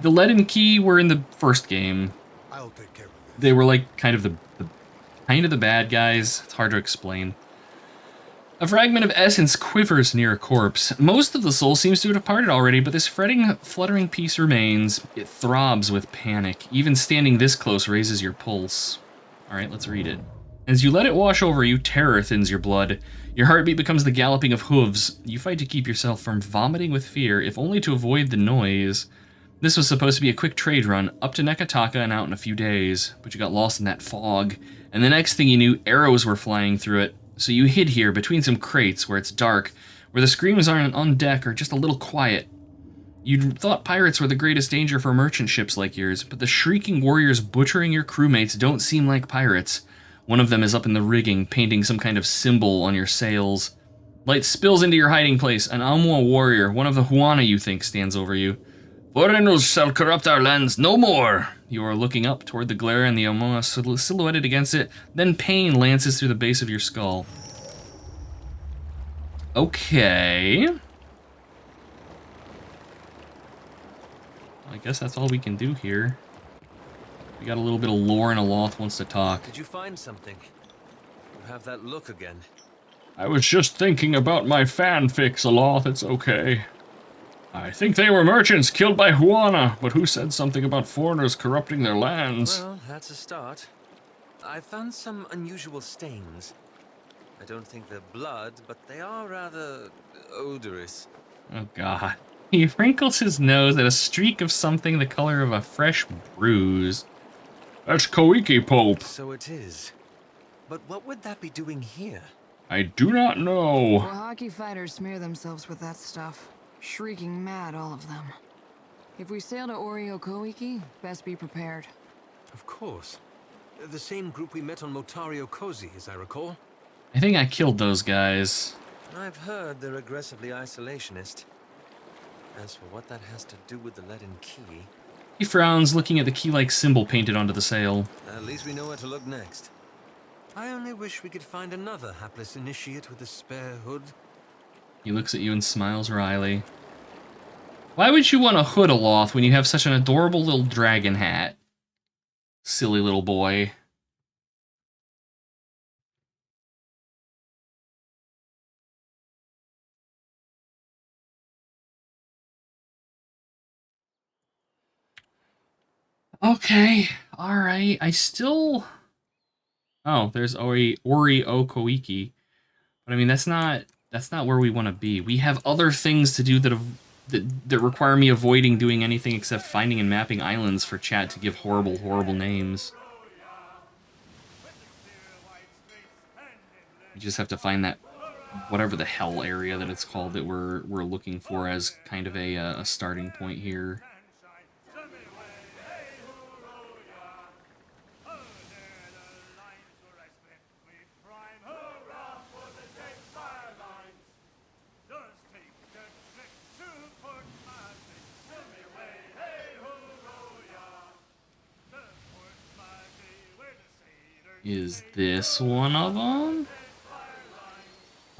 The Leaden Key were in the first game. I'll take care of this. They were like kind of the bad guys. It's hard to explain. A fragment of essence quivers near a corpse. Most of the soul seems to have departed already, but this fluttering piece remains. It throbs with panic. Even standing this close raises your pulse. All right, let's read it. As you let it wash over you, terror thins your blood. Your heartbeat becomes the galloping of hooves. You fight to keep yourself from vomiting with fear, if only to avoid the noise. This was supposed to be a quick trade run, up to Nekataka and out in a few days, but you got lost in that fog, and the next thing you knew, arrows were flying through it. So you hid here between some crates where it's dark, where the screams aren't on deck or just a little quiet. You thought pirates were the greatest danger for merchant ships like yours, but the shrieking warriors butchering your crewmates don't seem like pirates. One of them is up in the rigging, painting some kind of symbol on your sails. Light spills into your hiding place. An Amwa warrior, one of the Huana you think, stands over you. Foreigners shall corrupt our lands no more! You are looking up toward the glare and the Amwa silhouetted against it, then pain lances through the base of your skull. Okay. I guess that's all we can do here. We got a little bit of lore and Aloth wants to talk. Did you find something? You have that look again. I was just thinking about my fanfics, Aloth. It's okay. I think they were merchants killed by Huana, but who said something about foreigners corrupting their lands? Well, that's a start. I found some unusual stains. I don't think they're blood, but they are rather odorous. Oh god. He wrinkles his nose at a streak of something the color of a fresh bruise. That's Koiki Pope. So it is. But what would that be doing here? I do not know. Hockey fighters smear themselves with that stuff. Shrieking mad, all of them. If we sail to Oreo Koiki, best be prepared. Of course. The same group we met on Motario Cozy, as I recall. I think I killed those guys. I've heard they're aggressively isolationist. As for what that has to do with the leaden key... He frowns, looking at the key-like symbol painted onto the sail. At least we know where to look next. I only wish we could find another hapless initiate with a spare hood. He looks at you and smiles wryly. Why would you want a hood aloft when you have such an adorable little dragon hat? Silly little boy. Okay, alright, I still... Oh, there's Ori O Koiki. But I mean, that's not where we want to be. We have other things to do that require me avoiding doing anything except finding and mapping islands for chat to give horrible, horrible names. You just have to find that whatever the hell area that it's called that we're looking for as kind of a starting point here. Is this one of them?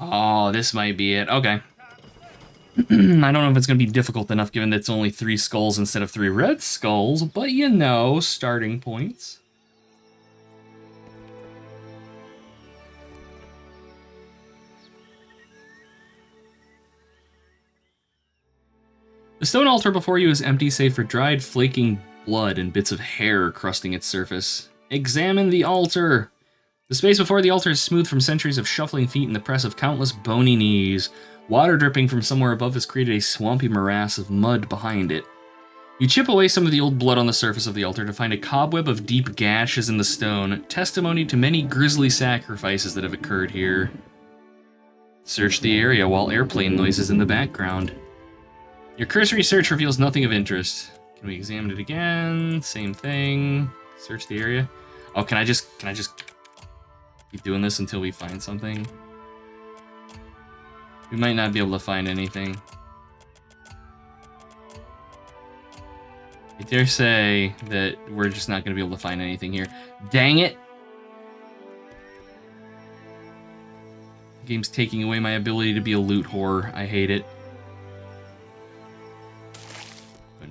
Oh, this might be it. Okay. I don't know if it's going to be difficult enough given that it's only 3 skulls instead of 3 red skulls, but you know, starting points. The stone altar before you is empty save for dried, flaking blood and bits of hair crusting its surface. Examine the altar! The space before the altar is smooth from centuries of shuffling feet and the press of countless bony knees. Water dripping from somewhere above has created a swampy morass of mud behind it. You chip away some of the old blood on the surface of the altar to find a cobweb of deep gashes in the stone, testimony to many grisly sacrifices that have occurred here. Search the area while airplane noises in the background. Your cursory search reveals nothing of interest. Can we examine it again? Same thing. Search the area. Oh, can I just keep doing this until we find something? We might not be able to find anything. I dare say that we're just not going to be able to find anything here. Dang it! The game's taking away my ability to be a loot whore. I hate it.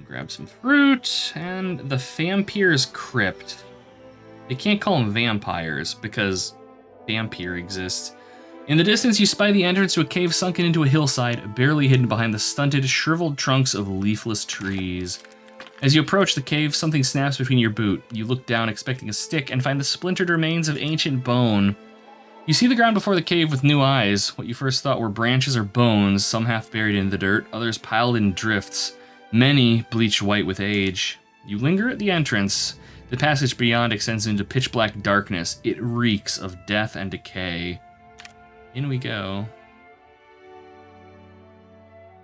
Grab some fruit, and the Vampir's Crypt. They can't call them vampires, because vampire exists. In the distance, you spy the entrance to a cave sunken into a hillside, barely hidden behind the stunted, shriveled trunks of leafless trees. As you approach the cave, something snaps between your boot. You look down, expecting a stick, and find the splintered remains of ancient bone. You see the ground before the cave with new eyes. What you first thought were branches or bones, some half buried in the dirt, others piled in drifts. Many bleached white with age. You linger at the entrance. The passage beyond extends into pitch-black darkness. It reeks of death and decay. In we go.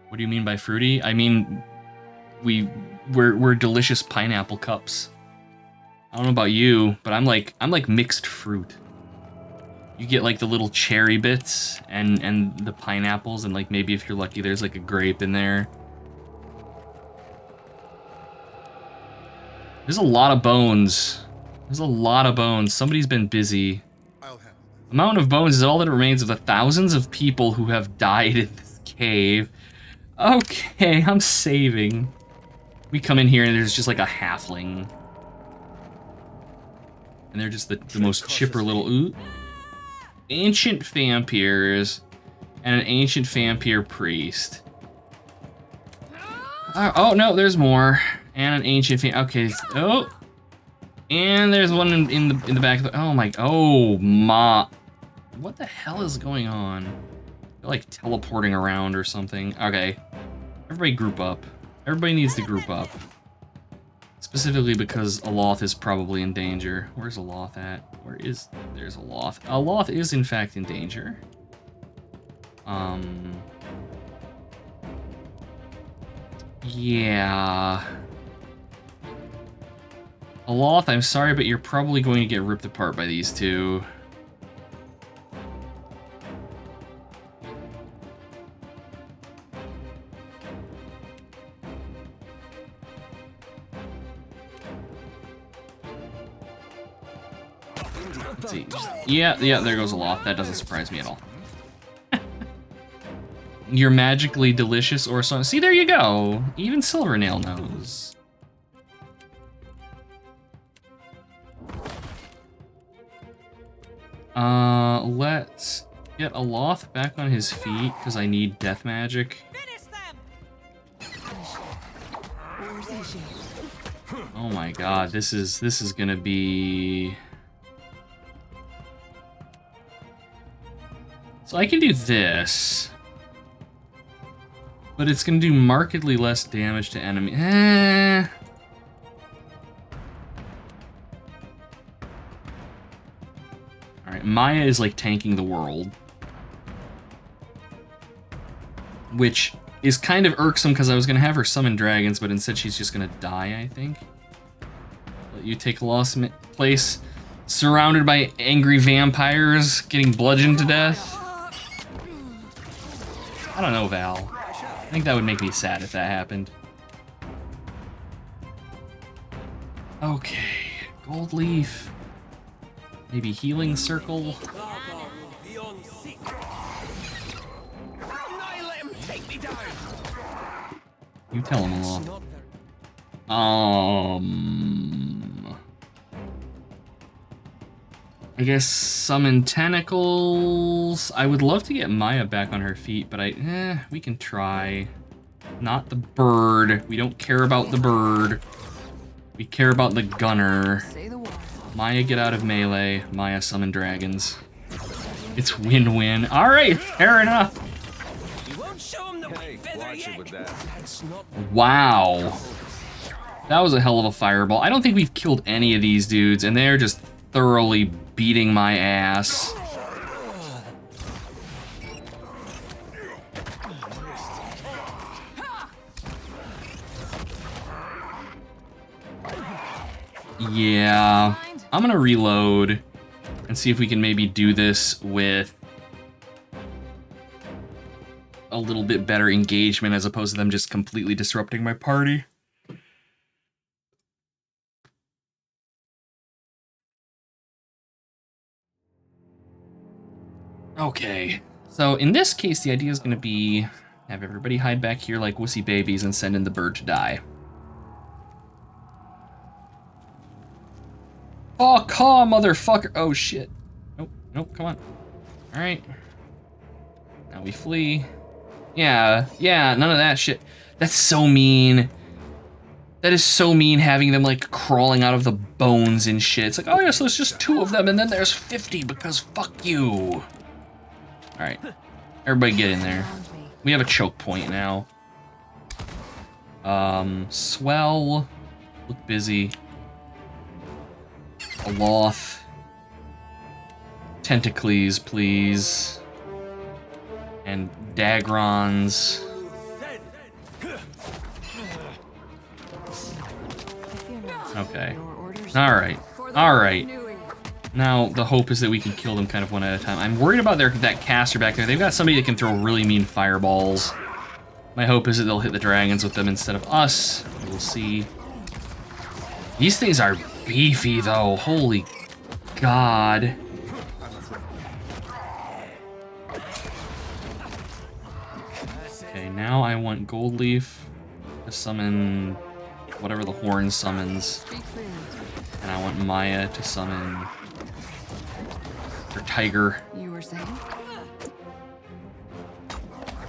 What do you mean by fruity? I mean, we're delicious pineapple cups. I don't know about you, but I'm like mixed fruit. You get like the little cherry bits and the pineapples, and like maybe if you're lucky, there's like a grape in there. There's a lot of bones. There's a lot of bones. Somebody's been busy. I'll handle A mountain of bones is all that remains of the thousands of people who have died in this cave. Okay, I'm saving. We come in here and there's just like a halfling. And they're just the most chipper little... Ooh. Ancient vampires. And an ancient vampire priest. Oh, no, there's more. And an ancient okay. Oh, and there's one in the back of the. Oh my. Oh What the hell is going on? They're like teleporting around or something. Okay. Everybody group up. Everybody needs to group up. Specifically because Aloth is probably in danger. Where's Aloth at? There's Aloth. Aloth is in fact in danger. Yeah. Aloth, I'm sorry, but you're probably going to get ripped apart by these two. Let's see. Yeah, there goes Aloth. That doesn't surprise me at all. You're magically delicious or something. See, there you go. Even Silvernail knows. Let's get Aloth back on his feet because I need death magic. Oh my god, this is gonna be. So I can do this. But it's gonna do markedly less damage to enemy. Alright, Maya is like tanking the world. Which is kind of irksome because I was gonna have her summon dragons, but instead she's just gonna die, I think. Let you take Lost place. Surrounded by angry vampires getting bludgeoned to death. I don't know, Val. I think that would make me sad if that happened. Okay, Gold Leaf. Maybe Healing Circle. You tell him, Aloth. I guess summon tentacles. I would love to get Maya back on her feet, but we can try. Not the bird. We don't care about the bird. We care about the gunner. Maya, get out of melee. Maya, summon dragons. It's win-win. All right, fair enough. Wow. That was a hell of a fireball. I don't think we've killed any of these dudes, and they're just thoroughly beating my ass. Yeah, I'm gonna reload and see if we can maybe do this with a little bit better engagement as opposed to them just completely disrupting my party. Okay, so in this case, the idea is going to be have everybody hide back here like wussy babies and send in the bird to die. Oh, caw, motherfucker. Oh, shit. Nope, come on. All right. Now we flee. Yeah, none of that shit. That's so mean. That is so mean having them like crawling out of the bones and shit. It's like, oh yeah, so it's just 2 of them and then there's 50 because fuck you. All right, everybody get in there. We have a choke point now. Swell, look busy. Aloth. Tentacles, please. And Dagrons. Okay. Alright. Now, the hope is that we can kill them kind of one at a time. I'm worried about that caster back there. They've got somebody that can throw really mean fireballs. My hope is that they'll hit the dragons with them instead of us. We'll see. These things are beefy, though. Holy God. Okay, now I want Gold Leaf to summon whatever the horn summons. And I want Maya to summon her tiger. You were saying?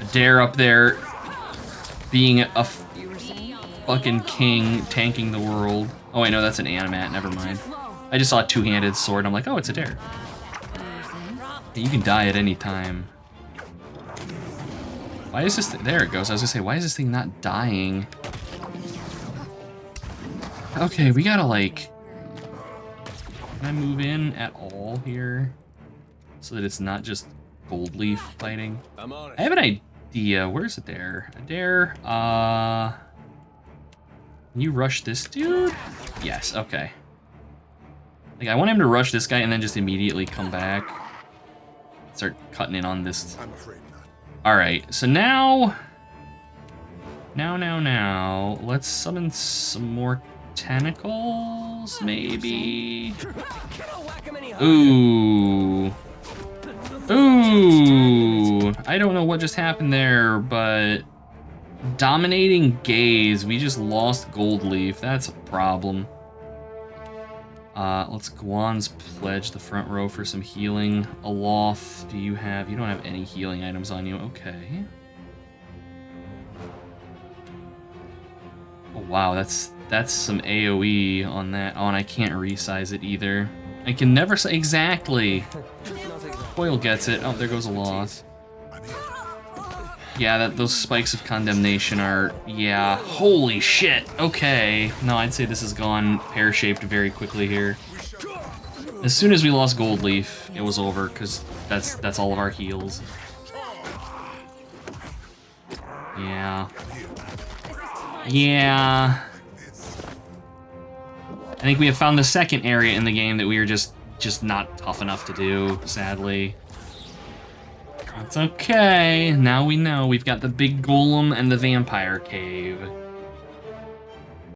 Adair up there being a fucking king tanking the world. Oh wait, no, that's an Animat, never mind. I just saw a 2-handed sword and I'm like, oh, it's Adair. You can die at any time. Why is this... There it goes. I was gonna say, why is this thing not dying? Okay, we gotta, like... Can I move in at all here? So that it's not just Gold Leaf fighting? I'm on it. I have an idea. Where's it there? Adair, can you rush this dude? Yes, okay. Like, I want him to rush this guy and then just immediately come back. Start cutting in on this. I'm afraid not. Alright, so now... Now, let's summon some more tentacles, maybe? Ooh. Ooh. I don't know what just happened there, but... Dominating Gaze, we just lost Gold Leaf. That's a problem. Let's Guan's Pledge the front row for some healing. Aloth, do you have... You don't have any healing items on you. Okay. Oh, wow, that's some AoE on that. Oh, and I can't resize it either. I can never say... Exactly! Coil gets it. Oh, there goes Aloth. Yeah, those spikes of condemnation are... Yeah. Holy shit! Okay. No, I'd say this has gone pear-shaped very quickly here. As soon as we lost Gold Leaf, it was over, because that's all of our heals. Yeah. Yeah. I think we have found the second area in the game that we are just not tough enough to do, sadly. That's okay. Now we know. We've got the big golem and the vampire cave.